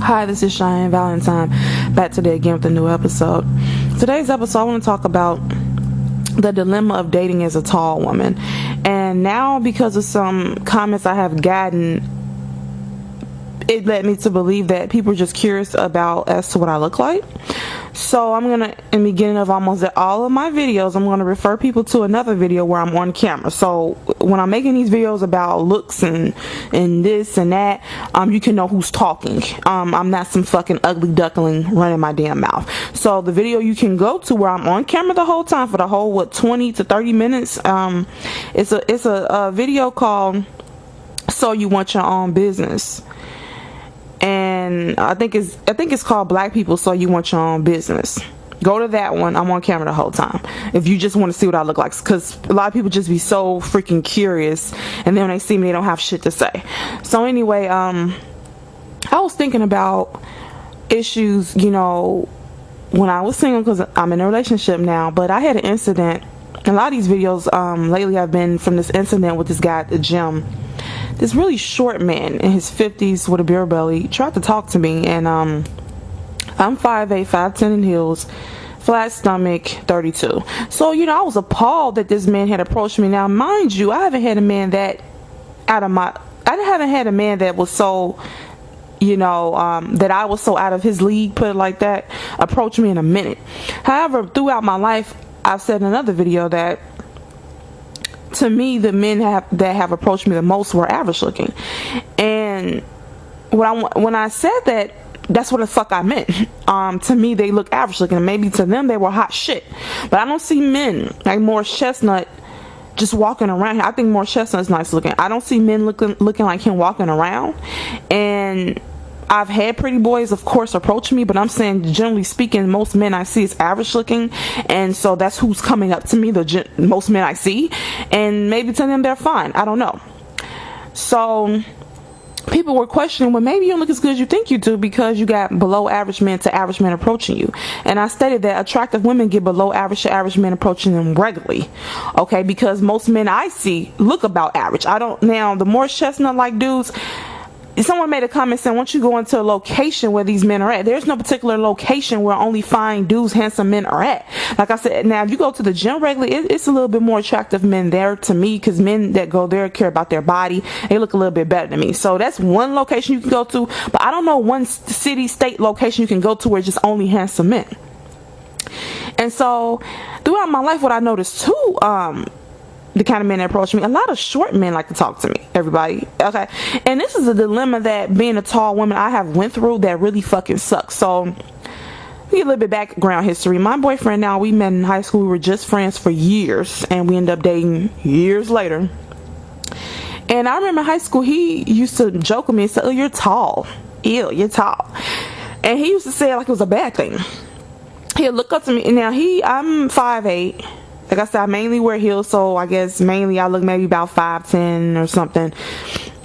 Hi, this is Cheyenne Valentine, back today again with a new episode. Today's episode, I want to talk about the dilemma of dating as a tall woman. And now, because of some comments I have gotten, it led me to believe that people are just curious about as to what I look like. So I'm gonna, in the beginning of almost all of my videos, I'm gonna refer people to another video where I'm on camera. So when I'm making these videos about looks and this and that, you can know who's talking. I'm not some fucking ugly duckling running my damn mouth. So the video you can go to where I'm on camera the whole time for the whole 20 to 30 minutes. It's a video called "So You Want Your Own Business." And I think it's called Black People So You Want Your Own Business. Go to that one. I'm on camera the whole time if you just want to see what I look like, because a lot of people just be so freaking curious, and then when they see me they don't have shit to say. So anyway, I was thinking about issues, when I was single, because I'm in a relationship now, but I had an incident. A lot of these videos lately have been from this incident with this guy at the gym. This really short man in his 50s with a beer belly tried to talk to me, and I'm 5'8", 5'10" in heels, flat stomach, 32. So I was appalled that this man had approached me. Now mind you, I haven't had a man that was so that I was so out of his league, put it like that, approach me in a minute. However, throughout my life, I've said in another video that to me, the men that have approached me the most were average looking. And when I said that, that's what the fuck I meant. To me, they look average looking, and maybe to them they were hot shit. But I don't see men like Morris Chestnut just walking around here. I think Morris Chestnut's nice looking. I don't see men looking like him walking around. And I've had pretty boys, of course, approach me, but I'm saying, generally speaking, most men I see is average looking, and so that's who's coming up to me, most men I see, and maybe to them they're fine. I don't know. So people were questioning, well, maybe you don't look as good as you think you do because you got below average men to average men approaching you. And I stated that attractive women get below average to average men approaching them regularly. Okay, because most men I see look about average. Now, the more chestnut like dudes, someone made a comment saying, once you go into a location where these men are at, there's no particular location where only fine dudes, handsome men are at. Like I said, now if you go to the gym regularly, it's a little bit more attractive men there to me, because men that go there care about their body. They look a little bit better than me. So that's one location you can go to, but I don't know one city, state location you can go to where it's just only handsome men. And so throughout my life, what I noticed too, the kind of men that approach me, a lot of short men like to talk to me, everybody. Okay, and this is a dilemma that being a tall woman I have went through that really fucking sucks. So we get a little bit background history. My boyfriend, now, we met in high school. We were just friends for years, and we ended up dating years later. And I remember in high school, he used to joke with me and say, "Oh, you're tall. Ew, you're tall." And he used to say it like it was a bad thing. He'd look up to me, and now I'm 5'8". Like I said, I mainly wear heels, so I guess mainly I look maybe about 5'10" or something.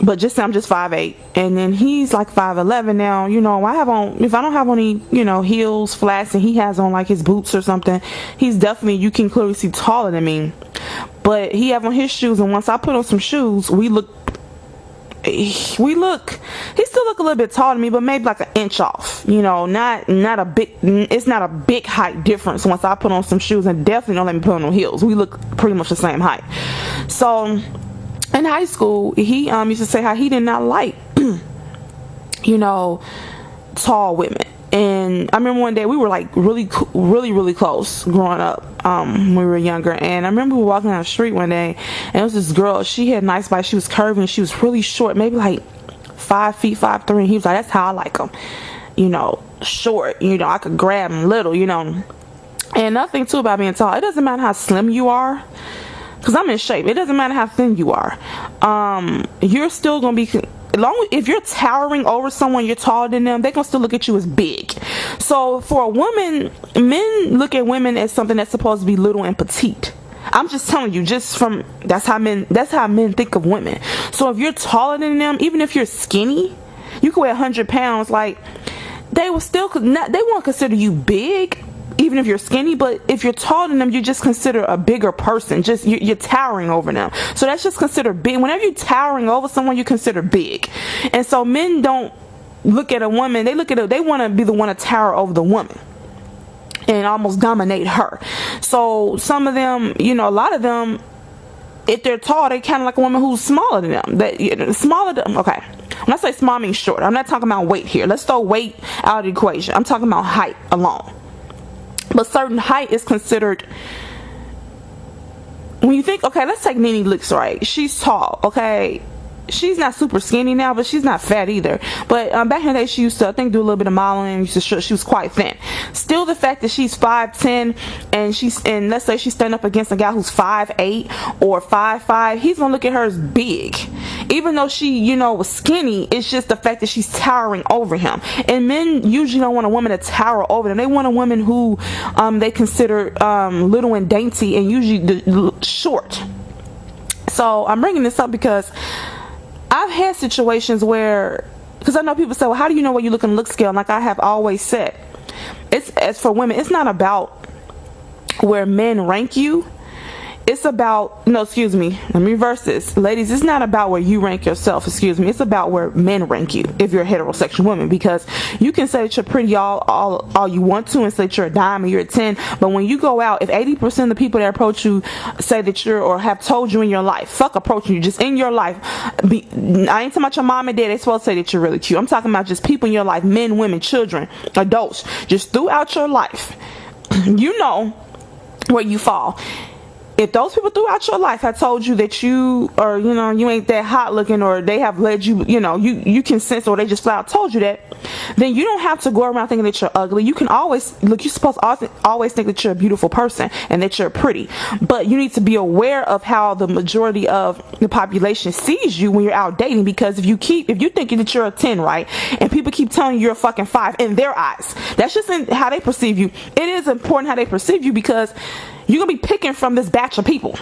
But just I'm just 5'8", and then he's like 5'11". Now, if I don't have any, heels, flats, and he has on like his boots or something, he's definitely, you can clearly see, taller than me. But he have on his shoes, and once I put on some shoes, he still look a little bit taller than me, but maybe like an inch off. Not a big, it's not a big height difference once I put on some shoes, and definitely don't let me put on no heels. We look pretty much the same height. So in high school, he used to say how he did not like tall women. And I remember one day we were like really close growing up when we were younger. And I remember we were walking down the street one day, and it was this girl. She had nice body. She was curvy, and she was really short, maybe like 5 feet, 5'3". And he was like, "That's how I like them, short. I could grab them little, And nothing too about being tall. It doesn't matter how slim you are, because I'm in shape. It doesn't matter how thin you are. You're still gonna be. If you're towering over someone, you're taller than them, they're gonna still look at you as big. So for a woman, men look at women as something that's supposed to be little and petite. I'm just telling you, that's how men think of women. So if you're taller than them, even if you're skinny, you could weigh 100 pounds, like they won't consider you big, even if you're skinny. But if you're taller than them, you just consider a bigger person. Just you're towering over them. So that's just considered big. Whenever you're towering over someone, you consider big. And so men don't look at a woman, they want to be the one to tower over the woman and almost dominate her. So some of them, a lot of them, if they're tall, they kind of like a woman who's smaller than them. Smaller than, okay. When I say small, I mean short. I'm not talking about weight here. Let's throw weight out of the equation. I'm talking about height alone. But certain height is considered, when you think, okay, let's take Nene Leakes, right? She's tall, okay? She's not super skinny now, but she's not fat either. But back in the day, she used to, I think, do a little bit of modeling. She was quite thin. Still, the fact that she's 5'10", and let's say she's standing up against a guy who's 5'8" or 5'5", he's gonna look at her as big. Even though she, was skinny, it's just the fact that she's towering over him. And men usually don't want a woman to tower over them. They want a woman who they consider little and dainty, and usually short. So I'm bringing this up because I've had situations where, because I know people say, well, how do you know what you look in the look scale? And like I have always said, as for women, it's not about where men rank you. It's about, no, excuse me, let me reverse this. Ladies, it's not about where you rank yourself, excuse me. It's about where men rank you if you're a heterosexual woman, because you can say that you're pretty all you want to and say that you're a dime or you're a 10, but when you go out, if 80% of the people that approach you say that you're, or have told you in your life, fuck approaching you, just in your life, I ain't talking about your mom and dad, they supposed to say that you're really cute. I'm talking about just people in your life, men, women, children, adults, just throughout your life, you know where you fall. If those people throughout your life have told you that you are, you ain't that hot looking, or they have led you, you can sense, or they just flat out told you that, then you don't have to go around thinking that you're ugly. You can always, look, you're supposed to always think that you're a beautiful person and that you're pretty. But you need to be aware of how the majority of the population sees you when you're out dating, because if you thinking that you're a 10, right, and people keep telling you you're a fucking 5 in their eyes, that's just in how they perceive you. It is important how they perceive you, because you're gonna be picking from this batch of people.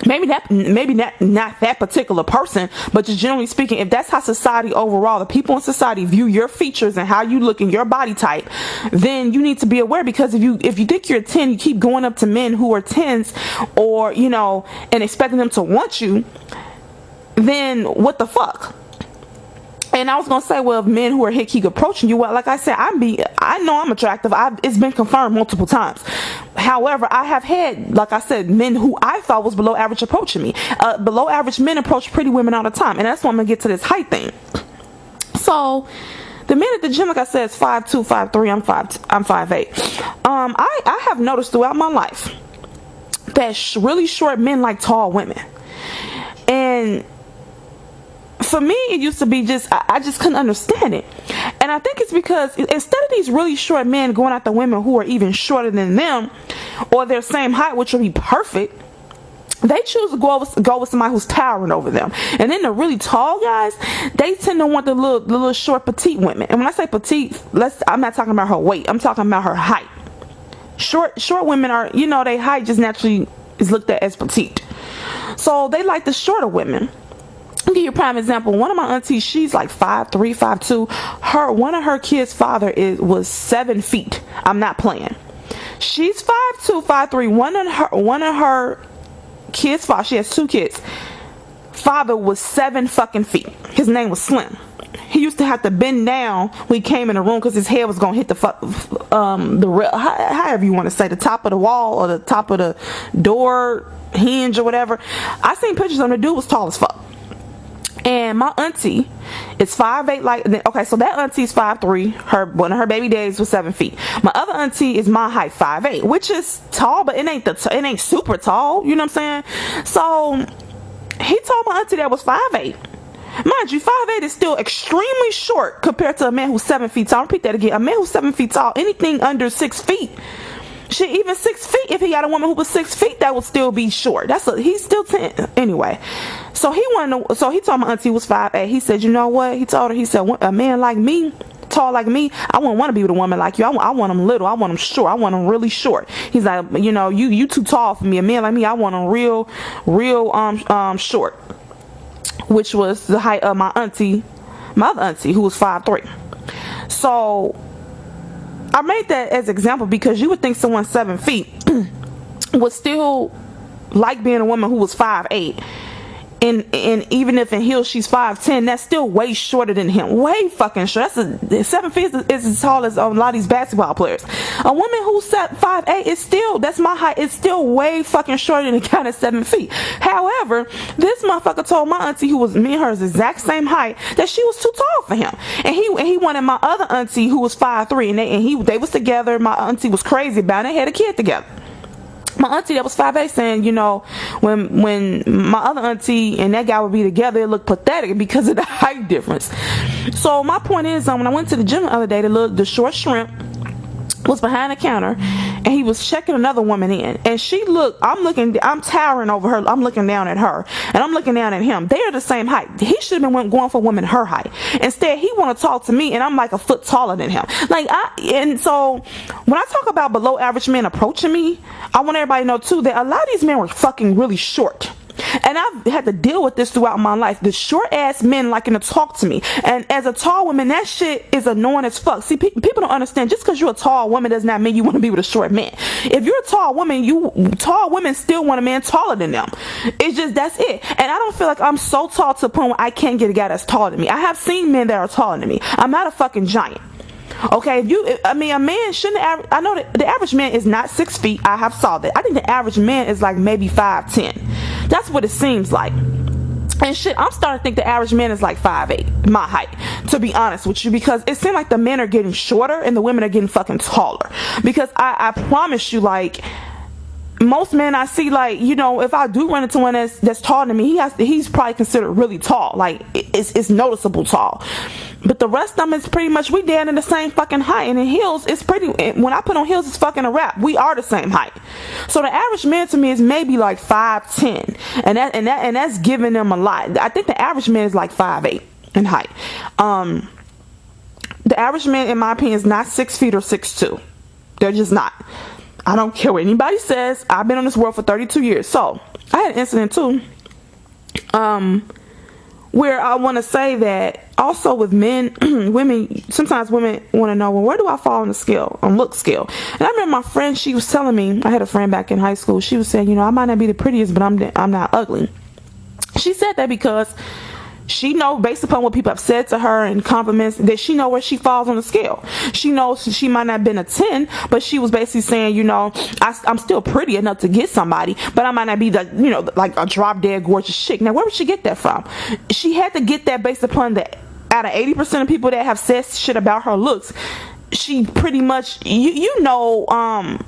Maybe not that particular person, but just generally speaking, if that's how society overall, the people in society view your features and how you look and your body type, then you need to be aware. Because if you think you're a 10, you keep going up to men who are 10s, or and expecting them to want you, then what the fuck? And I was gonna say, well, if men who are hit keep approaching you, well, like I said, I know I'm attractive. It's been confirmed multiple times. However, I have had, like I said, men who I thought was below average approaching me. Below average men approach pretty women all the time, and that's why I'm gonna get to this height thing. So, the men at the gym, like I said, is 5'2", 5'3". I'm 5'8". I have noticed throughout my life that really short men like tall women, and for me, it used to be I just couldn't understand it. And I think it's because instead of these really short men going after women who are even shorter than them, or their same height, which would be perfect, they choose to go with somebody who's towering over them. And then the really tall guys, they tend to want the little short petite women. And when I say petite, I'm not talking about her weight, I'm talking about her height. Short women are, their height just naturally is looked at as petite. So they like the shorter women. I'll give you a prime example. One of my aunties, she's like 5'3", 5'2". One of her kids' father was 7 feet. I'm not playing. She's 5'2", 5'3". One of her kids' father, she has 2 kids. Father was 7 fucking feet. His name was Slim. He used to have to bend down when he came in the room because his head was gonna hit however you want to say, the top of the wall or the top of the door hinge or whatever. I seen pictures of him. The dude was tall as fuck. And my auntie is 5'8", okay, so that auntie's 5'3". One of her baby daddies was 7 feet. My other auntie is my height, 5'8", which is tall, but it ain't super tall. You know what I'm saying? So he told my auntie that was 5'8". Mind you, 5'8" is still extremely short compared to a man who's 7 feet tall. I'll repeat that again. A man who's 7 feet tall, anything under 6 feet. Shit, even 6 feet, if he got a woman who was 6 feet, that would still be short. He's still 10. Anyway, so he told my auntie he was 5'8". He said, you know what? He told her, he said, a man like me, tall like me, I wouldn't want to be with a woman like you. I want him little. I want him short. I want him really short. He's like, you too tall for me. A man like me, I want him real short. Which was the height of my other auntie, who was 5'3". So I made that as an example because you would think someone 7 feet would still like being a woman who was 5'8", and even if in heels she's 5'10", that's still way shorter than him. Way fucking short. 7 feet is as tall as a lot of these basketball players. A woman who's 5'8" is still, that's my height, it's still way fucking shorter than a guy that's 7 feet. However, this motherfucker told my auntie, who was me and her is the exact same height, that she was too tall for him. And he wanted my other auntie, who was 5'3", and they was together. My auntie was crazy about it. They had a kid together. My auntie that was 5'8" saying, you know, when my other auntie and that guy would be together, it looked pathetic because of the height difference. So my point is, when I went to the gym the other day, the short shrimp was behind the counter, and he was checking another woman in, and I'm towering over her, I'm looking down at her, and I'm looking down at him. They are the same height. He should have been going for a woman her height. Instead, he want to talk to me, and I'm like a foot taller than him. And so when I talk about below average men approaching me, I want everybody to know too that a lot of these men were fucking really short. And I've had to deal with this throughout my life. The short ass men liking to talk to me. And as a tall woman, that shit is annoying as fuck. See, people don't understand. Just because you're a tall woman does not mean you want to be with a short man. If you're a tall woman, tall women still want a man taller than them. It's just, that's it. And I don't feel like I'm so tall to the point where I can't get a guy that's taller than me. I have seen men that are taller than me. I'm not a fucking giant. Okay, a man shouldn't I know that the average man is not 6 feet. I have saw that. I think the average man is like maybe 5'10". That's what it seems like. And shit, I'm starting to think the average man is like 5'8", my height, to be honest with you, because it seems like the men are getting shorter and the women are getting fucking taller. Because I promise you, like, most men I see, like, you know, if I do run into one that's taller than me, he's probably considered really tall. Like, it's noticeable tall. But the rest of them is pretty much, we down in the same fucking height. And in heels, it's pretty, when I put on heels, it's fucking a wrap. We are the same height. So the average man to me is maybe like 5'10", and that's giving them a lot. I think the average man is like 5'8" in height. The average man, in my opinion, is not 6 feet or 6'2". They're just not. I don't care what anybody says. I've been on this world for 32 years. So I had an incident too, where I want to say that also with men, sometimes women want to know, well, where do I fall on the scale, on look scale? And I remember my friend, she was telling me, I had a friend back in high school, she was saying, you know, I might not be the prettiest, but I'm not ugly. She said that because she know, based upon what people have said to her and compliments, that she know where she falls on the scale. She knows she might not have been a 10, but she was basically saying, you know, I'm still pretty enough to get somebody, but I might not be the, you know, like a drop dead gorgeous chick. Now, where would she get that from? She had to get that based upon the, out of 80% of people that have said shit about her looks, she pretty much, you know,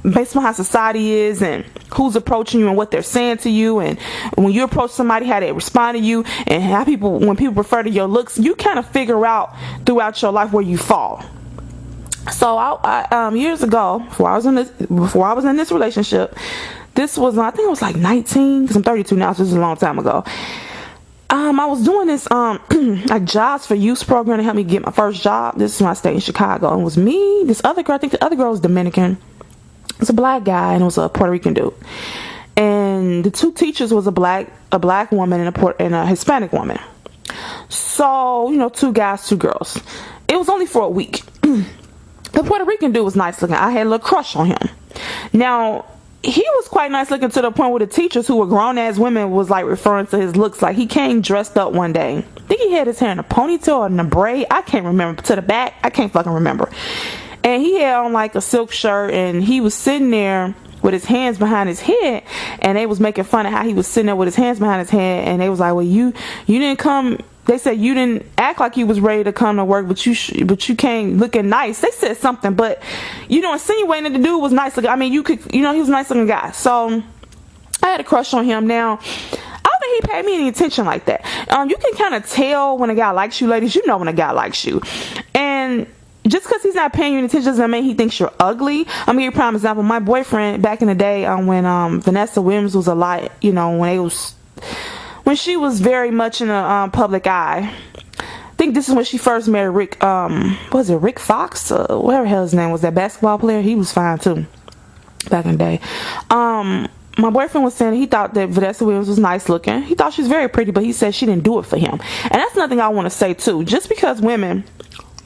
based on how society is and who's approaching you and what they're saying to you, and when you approach somebody, how they respond to you, and how when people refer to your looks, you kind of figure out throughout your life where you fall. So I years ago, before I was in this relationship, this was, I think it was like 19, because I'm 32 now, so this is a long time ago. I was doing this like jobs for youth program to help me get my first job. This is when I stayed in Chicago, and it was me, this other girl, I think the other girl was Dominican. It was a black guy, and it was a Puerto Rican dude. And the two teachers was a black woman and a Hispanic woman. So, you know, 2 guys, 2 girls. It was only for a week. The Puerto Rican dude was nice looking. I had a little crush on him. Now, he was quite nice looking to the point where the teachers, who were grown ass women, was like referring to his looks. Like, he came dressed up one day. I think he had his hair in a ponytail or in a braid. I can't remember. To the back, I can't fucking remember. And he had on like a silk shirt, and he was sitting there with his hands behind his head, and they was making fun of how he was sitting there with his hands behind his head, and they was like, well, you didn't come. They said you didn't act like you was ready to come to work, but you came looking nice. They said something, but, you know, insinuating that the dude was nice looking. I mean, he was a nice looking guy. So I had a crush on him. Now, I don't think he paid me any attention like that. You can kind of tell when a guy likes you, ladies. You know when a guy likes you. And just because he's not paying you any attention doesn't mean he thinks you're ugly. I'm going to give you a prime example. My boyfriend, back in the day, when Vanessa Williams was alive, you know, when she was very much in the public eye. I think this is when she first married Rick, Rick Fox? Whatever the hell his name was, that basketball player. He was fine too, back in the day. My boyfriend was saying he thought that Vanessa Williams was nice looking. He thought she was very pretty, but he said she didn't do it for him. And that's nothing I want to say too. Just because women,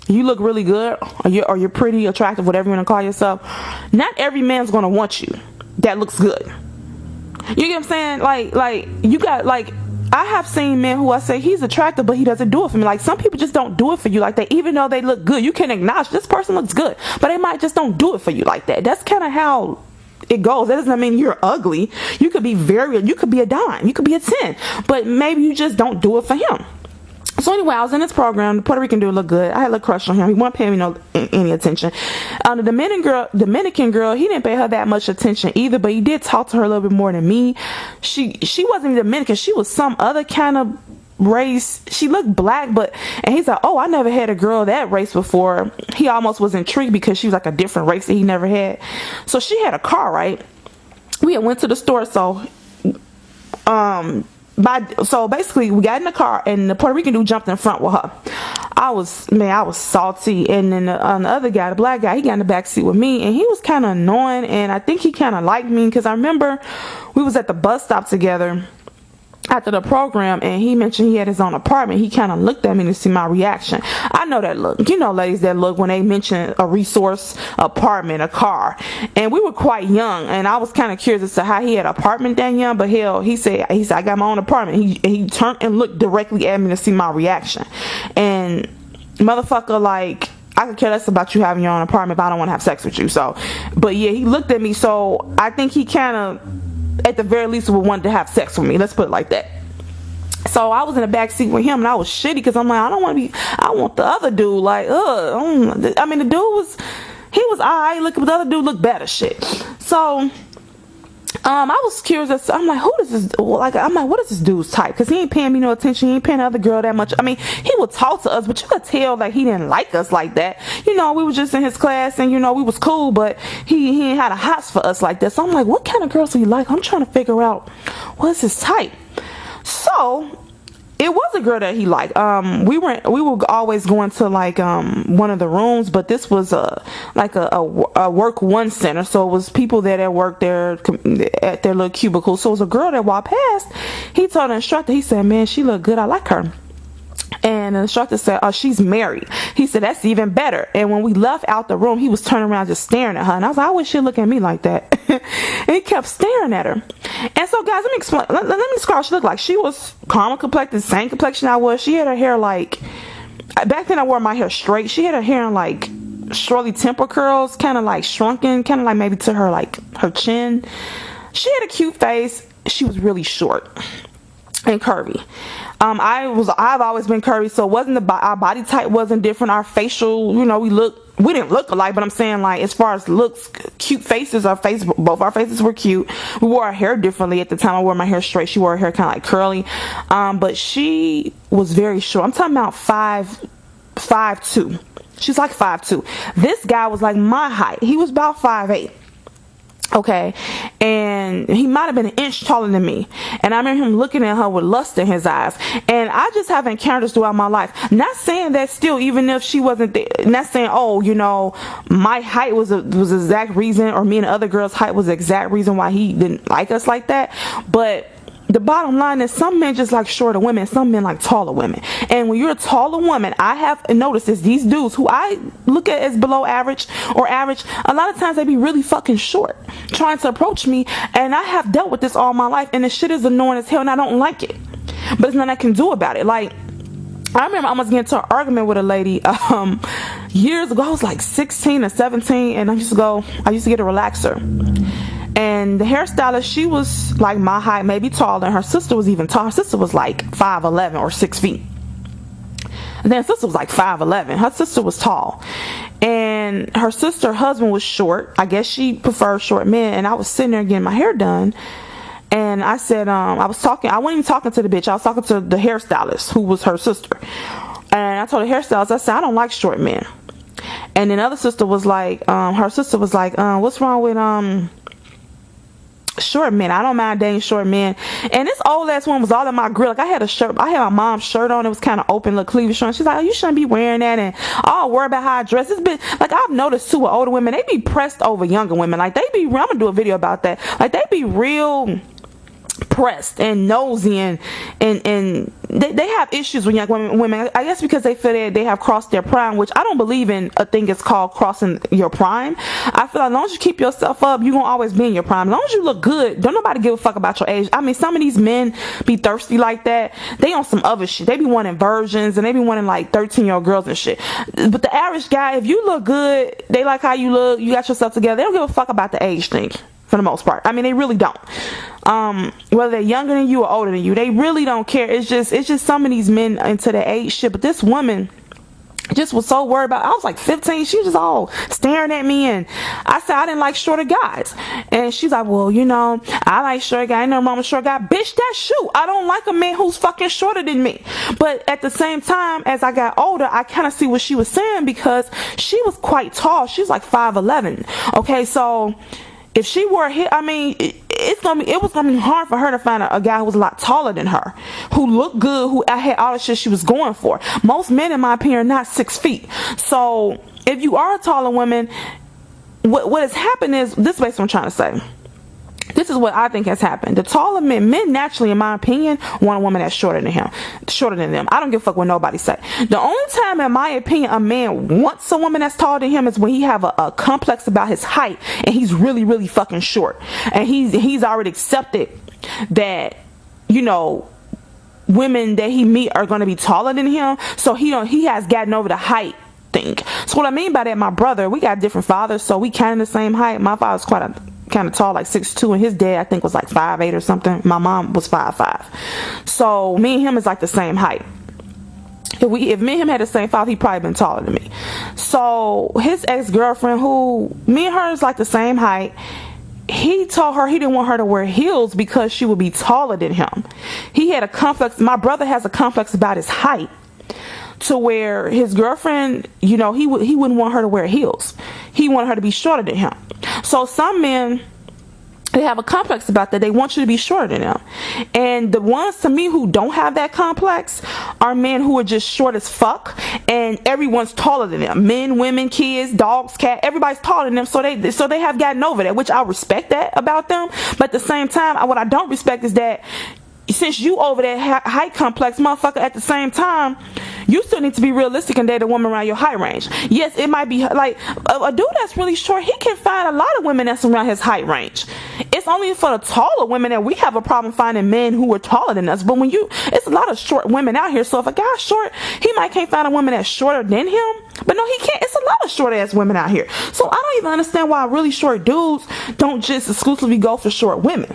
you look really good, or you're pretty, attractive, whatever you want to call yourself, not every man's going to want you that looks good. You get what I'm saying? Like you got, like, I have seen men who I say he's attractive, but he doesn't do it for me. Like, some people just don't do it for you like that, even though they look good. You can acknowledge this person looks good, but they might just don't do it for you like that. That's kind of how it goes. That doesn't mean you're ugly. You could be you could be a dime, you could be a 10, but maybe you just don't do it for him. So anyway, I was in this program. The Puerto Rican dude looked good. I had a little crush on him. He wasn't paying me any attention. The Dominican girl, he didn't pay her that much attention either, but he did talk to her a little bit more than me. She wasn't Dominican. She was some other kind of race. She looked black, and he's like, oh, I never had a girl that race before. He almost was intrigued because she was like a different race that he never had. So she had a car, right? We had went to the store, so basically we got in the car and the Puerto Rican dude jumped in front with her. I was salty. And then the other guy, the black guy, he got in the back seat with me, and he was kind of annoying, and I think he kind of liked me because I remember we was at the bus stop together after the program, and he mentioned he had his own apartment. He kind of looked at me to see my reaction. I know that look. You know, ladies, that look when they mention a resource, apartment, a car. And we were quite young, and I was kind of curious as to how he had an apartment that young. But hell, he said I got my own apartment. He turned and looked directly at me to see my reaction. And motherfucker, like, I could care less about you having your own apartment if I don't want to have sex with you. So, but yeah, he looked at me. So I think he kind of, at the very least, would want to have sex with me. Let's put it like that. So I was in the back seat with him, and I was shitty because I'm like, I want the other dude. Like, I mean, the dude was alright looking, but the other dude looked better. Shit. So I was curious. I'm like, what is this dude's type? Because he ain't paying me no attention. He ain't paying the other girl that much. I mean, he would talk to us, but you could tell that he didn't like us like that. You know, we was just in his class, and you know, we was cool, but he ain't had a hots for us like that. So I'm like, what kind of girls do you like? I'm trying to figure out what's his type. So it was a girl that he liked. We were always going to like one of the rooms, but this was a work one center, so it was people that worked there at their little cubicle. So it was a girl that walked past. He told the instructor, he said, man, she looked good, I like her. And the instructor said, oh, she's married. He said, that's even better. And when we left out the room, he was turning around just staring at her. And I was like, I wish she'd look at me like that. And he kept staring at her. And so, guys, let me explain. Let me describe what she looked like. She was caramel complected, same complexion I was. She had her hair like, back then I wore my hair straight. She had her hair in like Shirley Temple curls, kind of like shrunken, kind of like maybe to her, like her chin. She had a cute face. She was really short and curvy. I've always been curvy, so it wasn't our body type wasn't different. Our facial, you know, we didn't look alike, but I'm saying, like, as far as looks, cute faces, both our faces were cute. We wore our hair differently at the time. I wore my hair straight. She wore her hair kind of like curly. But she was very short. I'm talking about 5'2". She's like 5'2". This guy was like my height. He was about 5'8". Okay, and he might have been an inch taller than me, and I remember him looking at her with lust in his eyes. And I just have encounters throughout my life, not saying that still, even if she wasn't there, not saying, oh, you know, my height was the exact reason, or me and the other girl's height was the exact reason why he didn't like us like that. But the bottom line is, some men just like shorter women, some men like taller women. And when you're a taller woman, I have noticed is these dudes who I look at as below average or average, a lot of times they be really fucking short trying to approach me. And I have dealt with this all my life, and the shit is annoying as hell, and I don't like it, but there's nothing I can do about it. Like, I remember I almost getting into an argument with a lady years ago. I was like 16 or 17, and I used to get a relaxer. And the hairstylist, she was like my height, maybe taller, and her sister was even taller. Her sister was like 5'11" or 6 feet. And then her sister was like 5'11". Her sister was tall. And her sister's husband was short. I guess she preferred short men. And I was sitting there getting my hair done. And I said, I wasn't even talking to the bitch. I was talking to the hairstylist, who was her sister. And I told the hairstylist, I said, I don't like short men. And then the other sister was like, her sister was like, what's wrong with, short men? I don't mind dating short men. And this old ass one was all in my grill. Like, I had my mom's shirt on. It was kind of open, little cleavage shirt. She's like, oh, you shouldn't be wearing that. And I'll worry about how I dress. It's been like, I've noticed too with older women, they be pressed over younger women. Like, I'm gonna do a video about that. Like, they be real pressed and nosy, and they have issues with young women. I guess because they feel that they have crossed their prime, which I don't believe in a thing is called crossing your prime. I feel like as long as you keep yourself up, you're gonna always be in your prime. As long as you look good, don't nobody give a fuck about your age. I mean, some of these men be thirsty like that. They on some other shit. They be wanting virgins, and they be wanting like 13-year-old girls and shit. But the average guy, if you look good, they like how you look, you got yourself together, they don't give a fuck about the age thing for the most part. I mean, they really don't. Whether they're younger than you or older than you, they really don't care. It's just some of these men into the age shit. But this woman just was so worried about, I was like 15, she was just all staring at me, and I said I didn't like shorter guys, and she's like, well, you know, I like shorter guys, ain't no wrong with short guy. Bitch, that's shoot, I don't like a man who's fucking shorter than me. But at the same time, as I got older, I kind of see what she was saying, because she was quite tall. She's like 5'11". Okay, so if she wore a hip, I mean, it was gonna be hard for her to find a guy who was a lot taller than her, who looked good, who had all the shit she was going for. Most men, in my opinion, are not 6 feet. So if you are a taller woman, what has happened is, this is basically what I'm trying to say. This is what I think has happened. The taller men naturally, in my opinion, want a woman that's shorter than them. I don't give a fuck what nobody say. The only time, in my opinion, a man wants a woman that's taller than him is when he have a complex about his height, and he's really, really fucking short, and he's already accepted that, you know, women that he meet are going to be taller than him, so he has gotten over the height thing. So what I mean by that, my brother, we got different fathers, so we kind of the same height. My father's kind of tall, like 6'2", and his dad I think was like 5'8" or something. My mom was 5'5". So me and him is like the same height. If me and him had the same father, he probably been taller than me. So his ex-girlfriend, who me and her is like the same height, he told her he didn't want her to wear heels because she would be taller than him. He had a complex. My brother has a complex about his height, to where his girlfriend, you know, he wouldn't want her to wear heels. He wanted her to be shorter than him. So some men, they have a complex about that. They want you to be shorter than them. And the ones, to me, who don't have that complex are men who are just short as fuck, and everyone's taller than them. Men, women, kids, dogs, cat, everybody's taller than them. So they have gotten over that, which I respect that about them. But at the same time, what I don't respect is that since you over that height complex, motherfucker, at the same time, you still need to be realistic and date a woman around your height range. Yes, it might be like a dude that's really short, he can find a lot of women that's around his height range. It's only for the taller women that we have a problem finding men who are taller than us. But it's a lot of short women out here. So if a guy's short, he might can't find a woman that's shorter than him. But no, he can't. It's a lot of short ass women out here. So I don't even understand why really short dudes don't just exclusively go for short women.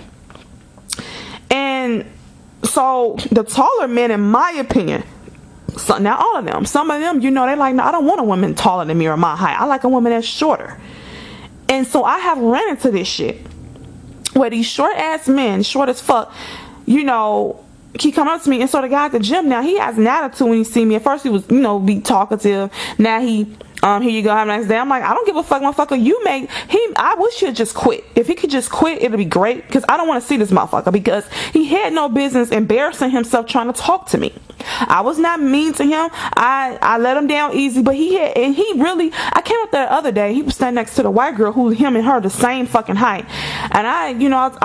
And so the taller men, in my opinion, so now all of them, some of them, you know, they're like, no, I don't want a woman taller than me or my height. I like a woman that's shorter. And so I have ran into this shit where these short ass men, short as fuck, you know, he come up to me. And so the guy at the gym now, he has an attitude when he see me. At first he was, you know, be talkative. Now he here you go, have a nice day. I'm like, I don't give a fuck, motherfucker. I wish he'd just quit. If he could just quit, it'd be great, because I don't want to see this motherfucker, because he had no business embarrassing himself trying to talk to me. I was not mean to him. I let him down easy, but I came up there the other day. He was standing next to the white girl who him and her the same fucking height. And I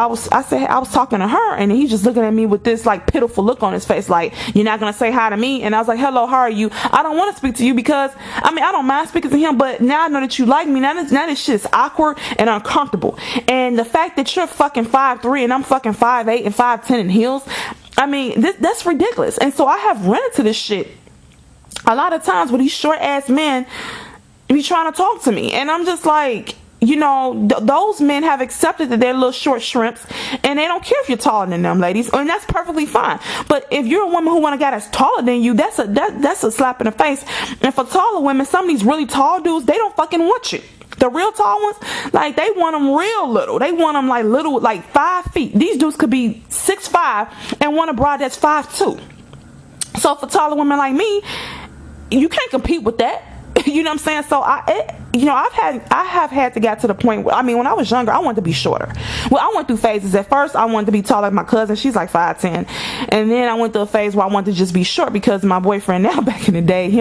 was talking to her, and he just looking at me with this like pitiful look on his face, like, you're not going to say hi to me? And I was like, hello, how are you? I don't want to speak to you, because I don't mind speaking to him, but now I know that you like me. Now this shit is awkward and uncomfortable. And the fact that you're fucking 5'3" and I'm fucking 5'8" and 5'10" in heels, that's ridiculous. And so I have run into this shit a lot of times with these short ass men be trying to talk to me, and I'm just like, you know, those men have accepted that they're little short shrimps, and they don't care if you're taller than them, ladies, and that's perfectly fine. But if you're a woman who want a guy that's taller than you, that's a slap in the face. And for taller women, some of these really tall dudes, they don't fucking want you. The real tall ones, like, they want them real little. They want them like little, like 5 feet. These dudes could be 6'5" and want a broad that's 5'2". So for taller women like me, you can't compete with that. You know what I'm saying? So I have had to get to the point where, when I was younger, I wanted to be shorter. Well, I went through phases. At first, I wanted to be tall like my cousin. She's like 5'10", and then I went through a phase where I wanted to just be short, because my boyfriend now, back in the day, he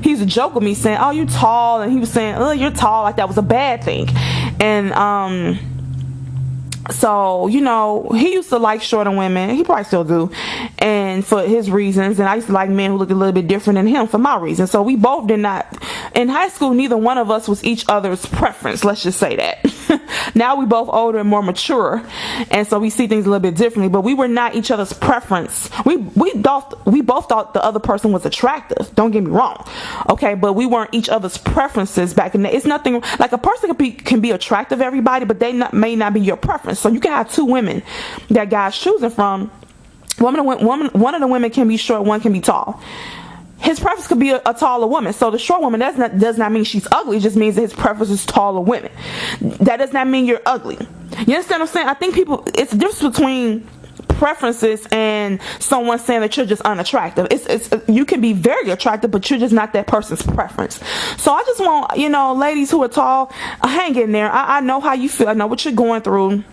used to joke with me saying, "Oh, you tall," and he was saying, "Oh, you're tall," like that was a bad thing. And So, you know, he used to like shorter women. He probably still do. And for his reasons. And I used to like men who look a little bit different than him for my reasons. So we both did not. In high school, neither one of us was each other's preference. Let's just say that. Now we both older and more mature. And so we see things a little bit differently. But we were not each other's preference. We both thought the other person was attractive. Don't get me wrong. Okay, but we weren't each other's preferences back in the, it's nothing, like a person can be attractive to everybody, but they may not be your preference. So you can have two women that guy's choosing from. One of the women can be short, one can be tall. His preference could be a taller woman. So the short woman does not mean she's ugly. It just means that his preference is taller women. That does not mean you're ugly. You understand what I'm saying? I think it's a difference between preferences and someone saying that you're just unattractive. It's you can be very attractive, but you're just not that person's preference. So I just want, you know, ladies who are tall, hang in there. I know how you feel. I know what you're going through.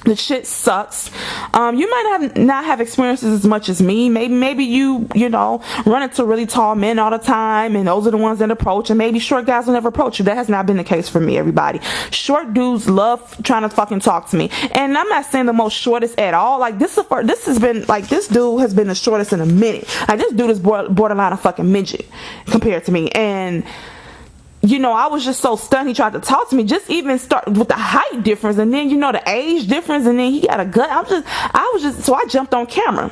The shit sucks. You might not have experiences as much as me. Maybe you know, run into really tall men all the time, and those are the ones that approach, and maybe short guys will never approach you. That has not been the case for me, everybody. Short dudes love trying to fucking talk to me. And I'm not saying the most shortest at all. Like this has been, like, this dude has been the shortest in a minute. Like this dude is borderline a fucking midget compared to me. And you know, I was just so stunned he tried to talk to me. Just even start with the height difference, and then, you know, the age difference, and then he got a gut. So I jumped on camera.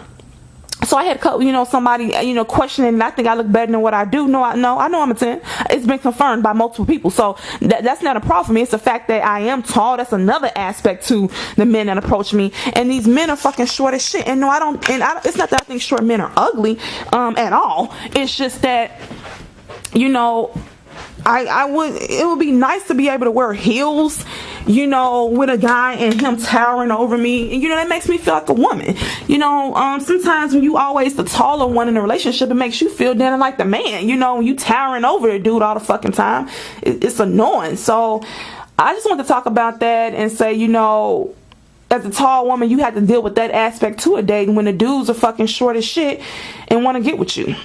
So I had, you know, somebody, you know, questioning, and I think I look better than what I do. I know I'm a 10. It's been confirmed by multiple people. So that's not a problem for me. It's the fact that I am tall. That's another aspect to the men that approach me. And these men are fucking short as shit. And no, it's not that I think short men are ugly at all. It's just that, you know, it would be nice to be able to wear heels, you know, with a guy and him towering over me. And, you know, that makes me feel like a woman. You know, sometimes when you always the taller one in a relationship, it makes you feel damn like the man. You know, when you towering over a dude all the fucking time, it's annoying. So I just want to talk about that and say, you know, as a tall woman, you have to deal with that aspect to a date when the dudes are fucking short as shit and want to get with you.